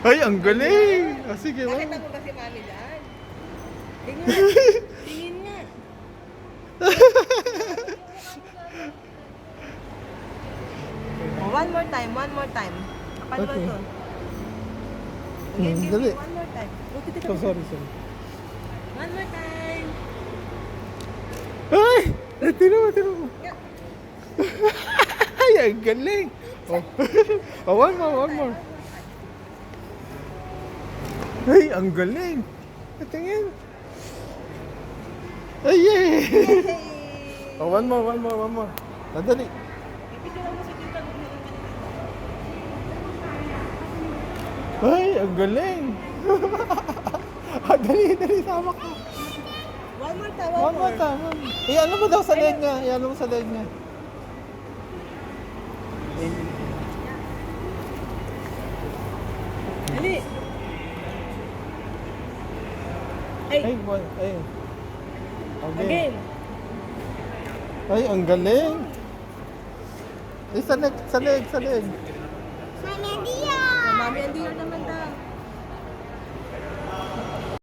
Ay, ang galing! Ah, sige, Nakita one. mo ba si Mami dyan? Tingin nga. Tingin nga. Oh, one more time, one more time. Kapal mo Okay. ito. Dali. One more time. Oh, tita, So, sorry, sorry. one more time. Ay! Tino mo, tino mo. Yeah. Ay, ang galing! Oh. Oh, one more, one more. Ay, ang galing! Tingin. Ay, yay! Hey! Oh, one more, one more, one more. Nadali. Ipigyan mo si tita. Ay, ang galing! Ah, dali, dali, sama ka. One more time, One more time. Iyan mo daw sa leg niya. Iyan mo sa leg niya. Dali. Hey, Ay, boy. Ay. Okay. again. Ay, ang galing. Ay, sa leg, sa leg, sa leg. Mami, ang dear naman daw.